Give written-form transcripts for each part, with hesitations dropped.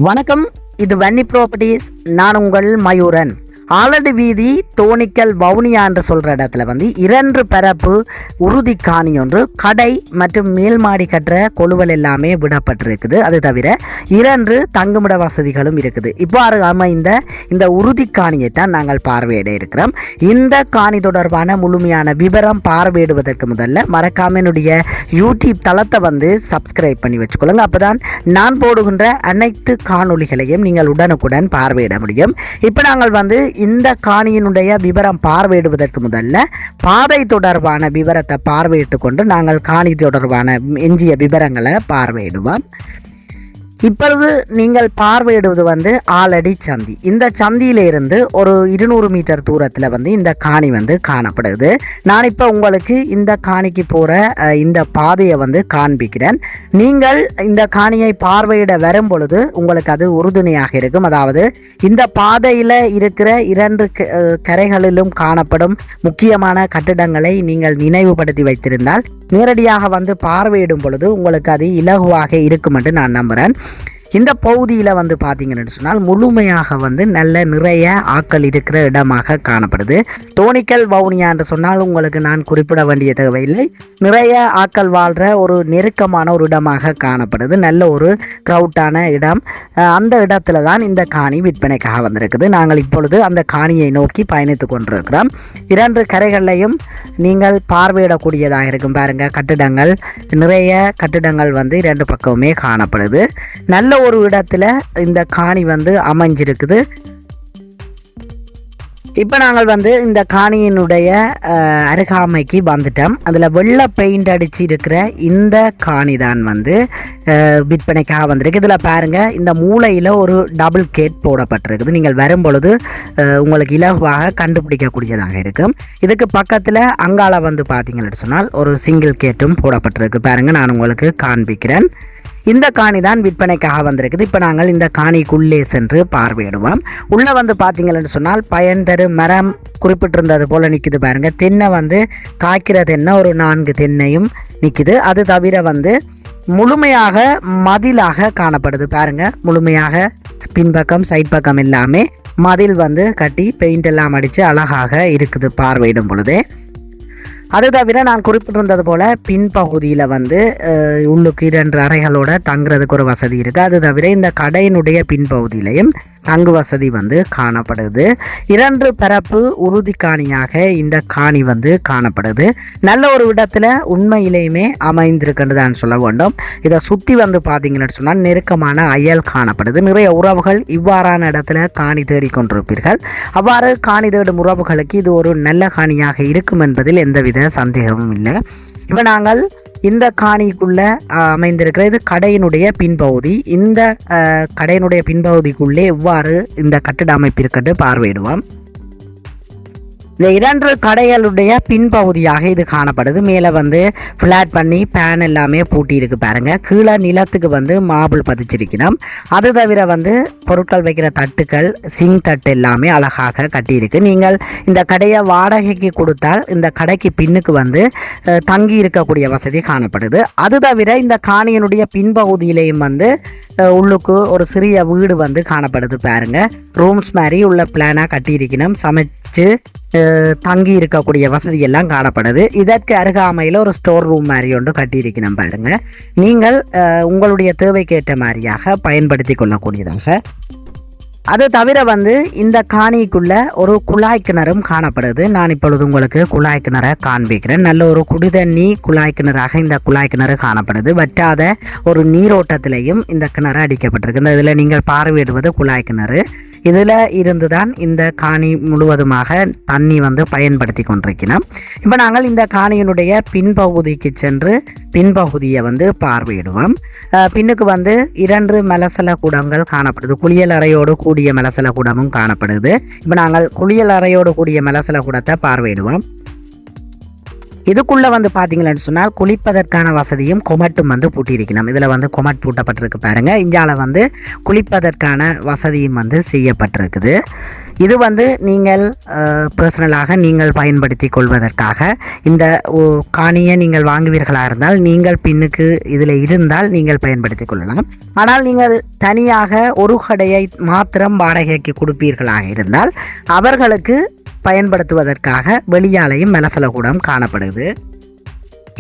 வணக்கம், இது வன்னி ப்ராப்பர்ட்டிஸ். நான் உங்கள் மயூரன். ஆலடி வீதி தோணிக்கல் வவுனியா என்று சொல்கிற இடத்துல வந்து 2 பரப்பு உறுதி காணி ஒன்று கடை மற்றும் மேல் மாடி கட்டுற கொழுவல் எல்லாமே விடப்பட்டிருக்குது. அது தவிர 2 தங்குமிட வசதிகளும் இருக்குது. இவ்வாறு அமைந்த இந்த உறுதி காணியை தான் நாங்கள் பார்வையிட இருக்கிறோம். இந்த காணி தொடர்பான முழுமையான விவரம் பார்வையிடுவதற்கு முதல்ல மறக்காம என்னுடைய யூடியூப் தளத்தை வந்து சப்ஸ்கிரைப் பண்ணி வச்சுக்கொள்ளுங்க. அப்போதான் நான் போடுகின்ற அனைத்து காணொளிகளையும் நீங்கள் உடனுக்குடன் பார்வையிட முடியும். இப்போ நாங்கள் வந்து இந்த காணியினுடைய விவரம் பார்வையிடுவதற்கு முதல்ல பாதை தொடர்பான விவரத்தை பார்வையிட்டு கொண்டு நாங்கள் காணி தொடர்பான எஞ்சிய விவரங்களை பார்வையிடுவோம். இப்பொழுது நீங்கள் பார்வையிடுவது வந்து ஆலடி சந்தி. இந்த சந்தியிலிருந்து ஒரு 200 மீட்டர் தூரத்தில் வந்து இந்த காணி வந்து காணப்படுது. நான் இப்போ உங்களுக்கு இந்த காணிக்கு போகிற இந்த பாதையை வந்து காண்பிக்கிறேன். நீங்கள் இந்த காணியை பார்வையிட வரும் பொழுது உங்களுக்கு அது உறுதுணையாக இருக்கும். அதாவது இந்த பாதையில் இருக்கிற 2 கரைகளிலும் காணப்படும் முக்கியமான கட்டிடங்களை நீங்கள் நினைவுபடுத்தி வைத்திருந்தால் நேரடியாக வந்து பார்வையிடும் பொழுது உங்களுக்கு அது இலகுவாக இருக்கும் என்று நான் நம்புகிறேன். இந்த பகுதியில் வந்து பார்த்தீங்கன்னு சொன்னால் முழுமையாக வந்து நல்ல நிறைய ஆட்கள் இருக்கிற இடமாக காணப்படுது. தோணிக்கல் வவுனியா என்று சொன்னால் உங்களுக்கு நான் குறிப்பிட வேண்டிய தேவையில்லை. நிறைய ஆட்கள் வாழ்கிற ஒரு நெருக்கமான ஒரு இடமாக காணப்படுது. நல்ல ஒரு க்ரௌட்டான இடம். அந்த இடத்துல தான் இந்த காணி விற்பனைக்காக வந்திருக்குது. நாங்கள் இப்பொழுது அந்த காணியை நோக்கி பயணித்து கொண்டிருக்கிறோம். 2 கரைகளையும் நீங்கள் பார்வையிடக்கூடியதாக இருக்கும். பாருங்கள், கட்டிடங்கள், நிறைய கட்டிடங்கள் வந்து 2 பக்கமுமே காணப்படுது. நல்ல ஒரு இடத்துல இந்த காணி வந்து அமைஞ்சிருக்குது. இப்போ நாங்கள் வந்து இந்த காணியினுடைய அருகாமைக்கு வந்துட்டோம். அதில் வெள்ளை பெயிண்ட் அடித்து இருக்கிற இந்த காணி தான் வந்து விற்பனைக்காக வந்திருக்கு. இதில் பாருங்கள், இந்த மூலையில் ஒரு டபுள் கேட் போடப்பட்டிருக்குது. நீங்கள் வரும் பொழுது உங்களுக்கு இலகுவாக கண்டுபிடிக்கக்கூடியதாக இருக்கும். இதுக்கு பக்கத்தில் அங்கால வந்து பார்த்தீங்கன்னு சொன்னால் ஒரு சிங்கிள் கேட்டும் போடப்பட்டிருக்கு. பாருங்கள், நான் உங்களுக்கு காண்பிக்கிறேன். இந்த காணி தான் விற்பனைக்காக வந்திருக்குது. இப்போ நாங்கள் இந்த காணிக்குள்ளே சென்று பார்வையிடுவோம். உள்ளே வந்து பார்த்தீங்கன்னு சொன்னால் பயன் தரும் மரம் குறிப்பிட்டிருந்தது போல் நிற்குது. பாருங்கள், தென்னை வந்து காய்க்கிற தென்னை ஒரு 4 தென்னையும் நிற்குது. அது தவிர வந்து முழுமையாக மதிலாக காணப்படுது. பாருங்கள், முழுமையாக பின்பக்கம் சைட் பக்கம் எல்லாமே மதில் வந்து கட்டி பெயிண்ட் எல்லாம் அடித்து அழகாக இருக்குது பார்வையிடும் பொழுதே. அது தவிர நான் குறிப்பிட்டிருந்தது போல் பின்பகுதியில் வந்து உள்ளுக்கு 2 அறைகளோட தங்குறதுக்கு ஒரு வசதி இருக்குது. அது தவிர இந்த கடையினுடைய பின்பகுதியிலையும் தங்கு வசதி வந்து காணப்படுது. 2 பரப்பு உறுதி காணியாக இந்த காணி வந்து காணப்படுது. நல்ல ஒரு இடத்துல உண்மையிலேயுமே அமைந்திருக்குன்னு தான் சொல்ல வேண்டும். இதை சுற்றி வந்து பார்த்தீங்கன்னு சொன்னால் நெருக்கமான அயல் காணப்படுது. நிறைய உறவுகள் இவ்வாறான இடத்துல காணி தேடிக்கொண்டிருப்பீர்கள். அவ்வாறு காணி தேடும் உறவுகளுக்கு இது ஒரு நல்ல காணியாக இருக்கும் என்பதில் எந்தவித சந்தேகமும் இல்லை. இப்போ நாங்கள் இந்த காணிக்குள்ள அமைந்திருக்கிற இது கடையினுடைய பின்பகுதி. இந்த கடையினுடைய பின்பகுதிக்குள்ளே எவ்வாறு இந்த கட்டிட அமைப்பு இருக்கிறது பார்வையிடுவோம். இந்த 2 கடைகளுடைய பின்பகுதியாக இது காணப்படுது. மேலே வந்து ஃப்ளாட் பண்ணி பேன் எல்லாமே பூட்டி இருக்கு. பாருங்கள், கீழே நிலத்துக்கு வந்து மாபிள் பதிச்சிருக்கணும். அது தவிர வந்து பொருட்கள் வைக்கிற தட்டுக்கள், சிங் தட்டு எல்லாமே அழகாக கட்டியிருக்கு. நீங்கள் இந்த கடையை வாடகைக்கு கொடுத்தால் இந்த கடைக்கு பின்னுக்கு வந்து தங்கி இருக்கக்கூடிய வசதி காணப்படுது. அது தவிர இந்த காணியினுடைய பின்பகுதியிலையும் வந்து உள்ளுக்கு ஒரு சிறிய வீடு வந்து காணப்படுது. பாருங்கள், ரூம்ஸ் மாதிரி உள்ள பிளானாக கட்டியிருக்கணும். சமைச்சு தங்கி இருக்கக்கூடிய வசதி எல்லாம் காணப்படுது. இதற்கு அருகாமையில் ஒரு ஸ்டோர் ரூம் மாதிரி ஒன்று கட்டியிருக்கணும். பாருங்க, நீங்கள் உங்களுடைய தேவைக்கேற்ற மாதிரியாக பயன்படுத்தி கொள்ளக்கூடியதாக. அது தவிர வந்து இந்த காணிக்குள்ள ஒரு குழாய் கிணறும் காணப்படுது. நான் இப்பொழுது உங்களுக்கு குழாய் கிணறை காண்பிக்கிறேன். நல்ல ஒரு குடிதண்ணி குழாய் கிணறாக இந்த குழாய் கிணறு காணப்படுது. வற்றாத ஒரு நீரோட்டத்திலையும் இந்த கிணறு அடிக்கப்பட்டிருக்கு. இந்த இதில் நீங்கள் பார்வையிடுவது குழாய் கிணறு. இதில் இருந்து தான் இந்த காணி முழுவதுமாக தண்ணி வந்து பயன்படுத்தி கொண்டிருக்கணும். இப்போ நாங்கள் இந்த காணியினுடைய பின்பகுதிக்கு சென்று பின்பகுதியை வந்து பார்வையிடுவோம். பின்னுக்கு வந்து 2 மலசல கூடங்கள் காணப்படுது. குளியல் அறையோடு கூடிய மலசல கூடமும் காணப்படுது. இப்போ நாங்கள் குளியல் அறையோடு கூடிய மலசல கூடத்தை பார்வையிடுவோம். இதுக்குள்ளே வந்து பார்த்தீங்கன்னு சொன்னால் குளிப்பதற்கான வசதியும் கொமட்டும் வந்து பூட்டியிருக்கணும். இதில் வந்து கொமட் பூட்டப்பட்டிருக்கு. பாருங்கள், இந்தியாவில் வந்து குளிப்பதற்கான வசதியும் வந்து செய்யப்பட்டிருக்குது. இது வந்து நீங்கள் பர்சனலாக நீங்கள் பயன்படுத்தி கொள்வதற்காக இந்த காணியை நீங்கள் வாங்குவீர்களாக இருந்தால் நீங்கள் பின்னுக்கு இதில் இருந்தால் நீங்கள் பயன்படுத்தி கொள்ளலாம். ஆனால் நீங்கள் தனியாக ஒரு கடையை மாத்திரம் வாடகைக்கு கொடுப்பீர்களாக இருந்தால் அவர்களுக்கு பயன்படுத்துவதற்காக வெளியாலையும் மெலசலகூடம் காணப்படுது.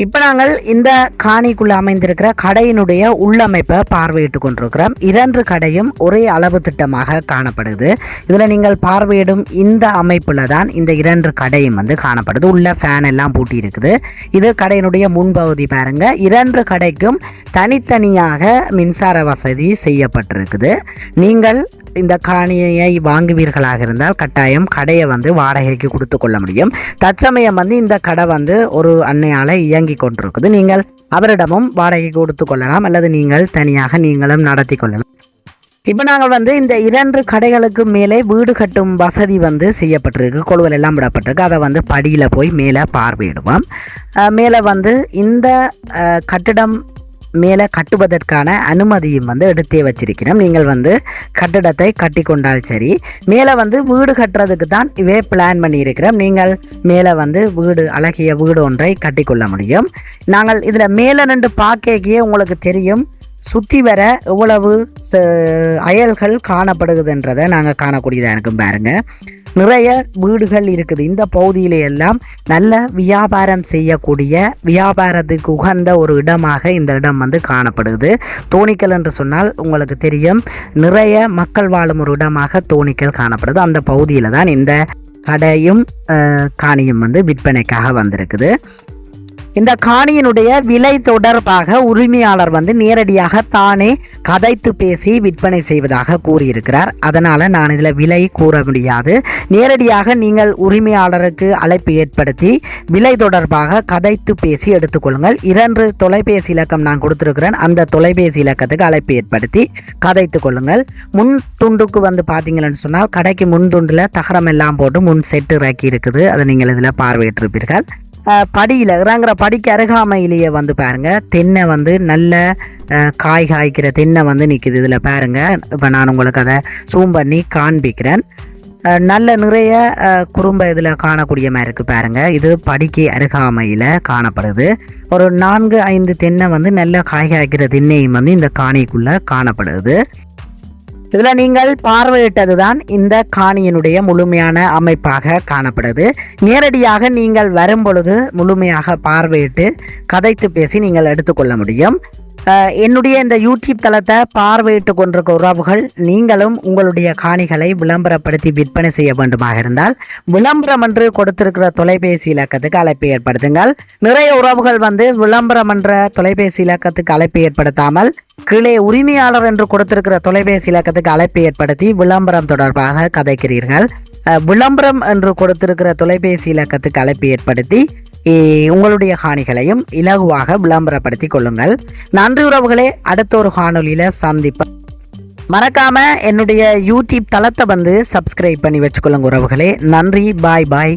இப்போ நாங்கள் இந்த காணிக்குள்ள அமைந்திருக்கிற கடையினுடைய உள்ளமைப்பை பார்வையிட்டு கொண்டிருக்கிறோம். 2 கடையும் ஒரே அளவு திட்டமாக காணப்படுது. இதில் நீங்கள் பார்வையிடும் இந்த அமைப்பில் தான் இந்த 2 கடையும் வந்து காணப்படுது. உள்ள ஃபேன் எல்லாம் பூட்டி இருக்குது. இது கடையினுடைய முன்பகுதி பாருங்க. 2 கடைக்கும் தனித்தனியாக மின்சார வசதி செய்யப்பட்டிருக்குது. நீங்கள் இந்த காணியை வாங்குவீர்களாக இருந்தால் கட்டாயம் கடையை வந்து வாடகைக்கு கொடுத்து கொள்ள முடியும். தற்சமயம் வந்து இந்த கடை வந்து ஒரு அன்னையால் இயங்கி கொண்டிருக்குது. நீங்கள் அவரிடமும் வாடகைக்கு கொடுத்து கொள்ளலாம் அல்லது நீங்கள் தனியாக நீங்களும் நடத்தி கொள்ளலாம். இப்போ நாங்கள் வந்து இந்த 2 கடைகளுக்கு மேலே வீடு கட்டும் வசதி வந்து செய்யப்பட்டிருக்கு. கொழுவல் எல்லாம் விடப்பட்டிருக்கு. அதை வந்து படியில் போய் மேலே பார்வையிடுவோம். மேலே வந்து இந்த கட்டிடம் மேலே கட்டுவதற்கான அனுமதியும் வந்து எடுத்தே வச்சிருக்கிறோம். நீங்கள் வந்து கட்டிடத்தை கட்டி கொண்டால் சரி. மேலே வந்து வீடு கட்டுறதுக்கு தான் இவே பிளான் பண்ணியிருக்கிறோம். நீங்கள் மேலே வந்து அழகிய வீடு ஒன்றை கட்டிக்கொள்ள முடியும். நாங்கள் இதில் மேலே நின்று பார்க்கவே உங்களுக்கு தெரியும் சுற்றி வர எவ்வளவு அயல்கள் காணப்படுகுதுன்றதை நாங்கள் காணக்கூடியதாக இருக்கும் பாருங்க. நிறைய வீடுகள் இருக்குது. இந்த பகுதியில எல்லாம் நல்ல வியாபாரம் செய்யக்கூடிய வியாபாரத்துக்கு உகந்த ஒரு இடமாக இந்த இடம் வந்து காணப்படுது. தோணிக்கல் என்று சொன்னால் உங்களுக்கு தெரியும் நிறைய மக்கள் வாழும் ஒரு இடமாக தோணிக்கல் காணப்படுது. அந்த பகுதியில் தான் இந்த கடையும் காணியும் வந்து விற்பனைக்காக வந்திருக்குது. இந்த காணியினுடைய விலை தொடர்பாக உரிமையாளர் வந்து நேரடியாக தானே கதைத்து பேசி விற்பனை செய்வதாக கூறியிருக்கிறார். அதனால் நான் இதில் விலை கூற முடியாது. நேரடியாக நீங்கள் உரிமையாளருக்கு அழைப்பு ஏற்படுத்தி விலை தொடர்பாக கதைத்து பேசி எடுத்துக்கொள்ளுங்கள். 2 தொலைபேசி இலக்கம் நான் கொடுத்துருக்கிறேன். அந்த தொலைபேசி இலக்கத்துக்கு அழைப்பு ஏற்படுத்தி கதைத்து கொள்ளுங்கள். முன் துண்டுக்கு வந்து பார்த்தீங்கன்னு சொன்னால் கடைக்கு முன் துண்டில் தகரம் எல்லாம் போட்டு முன் செட்டு இறக்கி இருக்குது. அதை நீங்கள் இதில் பார்வையிட்டிருப்பீர்கள். படியில் இறங்குற படிக்கு அருகாமையிலேயே வந்து பாருங்க தென்னை வந்து நல்ல காய் காய்க்கிற தென்னை வந்து நிற்குது. இதில் பாருங்க. இப்போ நான் உங்களுக்கு அதை ஜூம் பண்ணி காண்பிக்கிறேன். நல்ல நிறைய குறும்பை இதில் காணக்கூடிய மாதிரி இருக்குது பாருங்க. இது படிக்கு அருகாமையில் காணப்படுது. ஒரு 4-5 தென்னை வந்து நல்ல காய் காய்க்கிற தென்னையும் வந்து இந்த காணிக்குள்ளே காணப்படுது. இதில் நீங்கள் பார்வையிட்டது தான் இந்த காணியினுடைய முழுமையான அமைப்பாக காணப்படுது. நேரடியாக நீங்கள் வரும் பொழுது முழுமையாக பார்வையிட்டு கதைத்து பேசி நீங்கள் எடுத்துக்கொள்ள முடியும். என்னுடைய இந்த யூடியூப் தளத்தை பார்வையிட்டு கொண்டிருக்க உறவுகள் நீங்களும் உங்களுடைய காணிகளை விளம்பரப்படுத்தி விற்பனை செய்ய வேண்டுமாக இருந்தால் விளம்பரம் என்று கொடுத்திருக்கிற தொலைபேசி இலக்கத்துக்கு அழைப்பு ஏற்படுத்துங்கள். நிறைய உறவுகள் வந்து விளம்பரம் என்ற தொலைபேசி இலக்கத்துக்கு அழைப்பு ஏற்படுத்தாமல் கீழே உரிமையாளர் என்று கொடுத்திருக்கிற தொலைபேசி இலக்கத்துக்கு அழைப்பு ஏற்படுத்தி விளம்பரம் தொடர்பாக கதைக்கிறீர்கள். விளம்பரம் என்று கொடுத்திருக்கிற தொலைபேசி இலக்கத்துக்கு அழைப்பு ஏற்படுத்தி உங்களுடைய காணிகளையும் இலகுவாக விளம்பரப்படுத்தி கொள்ளுங்கள். நன்றி உறவுகளே. அடுத்த ஒரு காணொலியில சந்திப்போம். மறக்காம என்னுடைய யூடியூப் தளத்தை வந்து சப்ஸ்கிரைப் பண்ணி வச்சுக்கொள்ளுங்க உறவுகளே. நன்றி. பாய் பாய்.